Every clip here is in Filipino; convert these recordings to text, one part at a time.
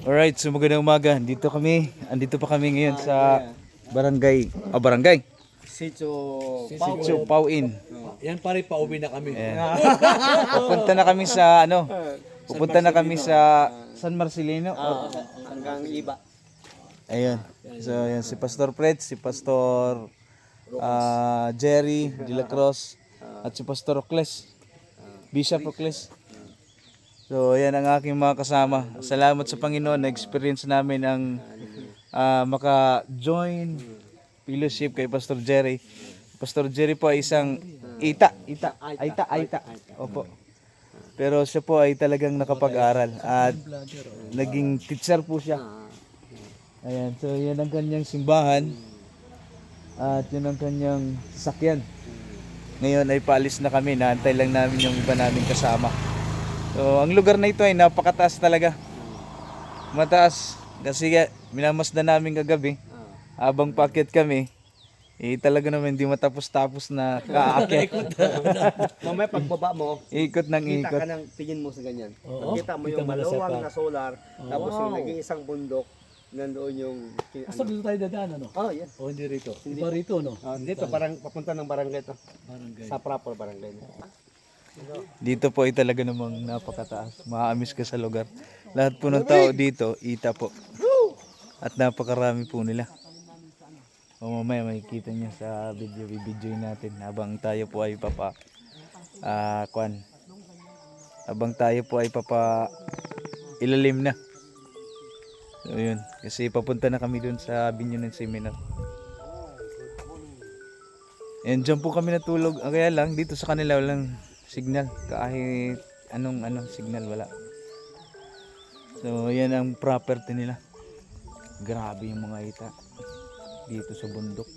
Alright, so magandang umaga. Andito pa kami ngayon sa barangay. Sitio Pauin. Yan pare, pauwi na kami. Pupunta na kami sa San Marcelino. Hanggang iba. Ayun. So, yan si Pastor Fred, si Pastor Jerry de la Cruz at si Pastor Ocles. Bishop Ocles. So, yan ang aking mga kasama. Salamat sa Panginoon na experience namin ang maka-join fellowship kay Pastor Jerry. Pastor Jerry po ay isang Aita. Opo. Pero siya po ay talagang nakapag-aral at naging teacher po siya. Ayan, so yan ang kanyang simbahan at yan ang kanyang sakyan. Ngayon ay paalis na kami, naantay lang namin yung iba namin kasama. So, ang lugar na ito ay napakataas talaga. Mataas. Kasi minamasdan namin kagabi. Habang paakyat kami, talaga naman hindi matapos-tapos na kaakyat. Mamaya pagbaba mo, Ikot ng kita ikot. ka ng tingin mo sa ganyan. Oo, Kita mo kita yung mo na maluwang sa na solar, tapos yung naging isang bundok, nandoon yung... Basta dito tayo dadaan, ano? Oh, yan. O hindi rito? Iba rito, no? Dito, parang papunta ng barangay to. Barangay. Sa proper barangay. Dito po ay talaga namang napakataas. Maamis ka sa lugar. Lahat po ng tao dito, ita po. At napakarami po nila. O mamaya makikita niyo sa video natin habang tayo po ay ilalim na. So yun, kasi papunta na kami dun sa binyo ng seminar. And dyan po kami natulog. Kaya lang dito sa kanila walang signal. Kahit anong signal wala. So yan ang property nila. Grabe yung mga ita dito sa bundok.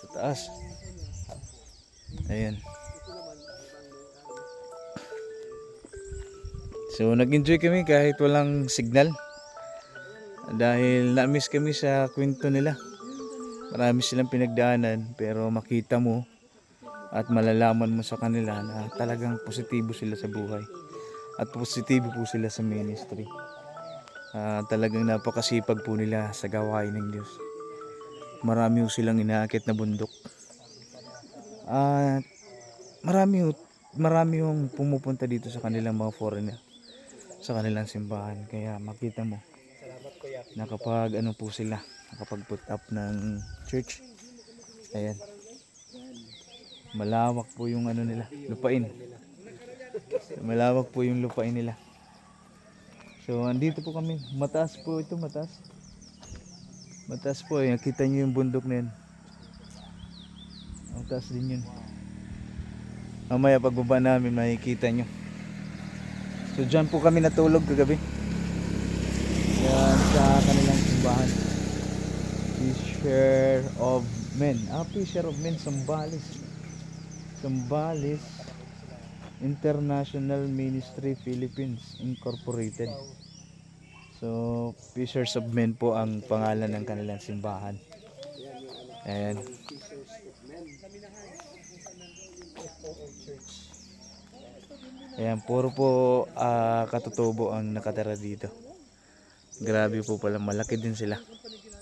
Sa taas. Ayan. So nag-enjoy kami kahit walang signal. Dahil na-miss kami sa kwento nila. Marami silang pinagdaanan pero makita mo at malalaman mo sa kanila na talagang positibo sila sa buhay. At positibo po sila sa ministry. Talagang napakasipag po nila sa gawain ng Diyos. Marami po silang inaakit na bundok. At marami yung pumupunta dito sa kanilang mga foreigner. Sa kanilang simbahan. Kaya makita mo na kapag po sila, nakapag-put up ng church. Ayan. Malawak po yung nila, lupain. Malawak po yung lupain nila. So, andito po kami. Mataas po ito, mataas. Mataas po. Nakita nyo yung bundok na yun. Mataas din yun. Mamaya pagbaba namin, makikita nyo. So, dyan po kami natulog kagabi. Yan sa kanilang simbahan. Fisher of Men. Fisher of Men, Zambales. Zambales International Ministry Philippines Incorporated. So, Fishers of Men po ang pangalan ng kanilang simbahan. Ayan. Ayan, puro po katutubo ang nakatira dito. Grabe po pala, malaki din sila.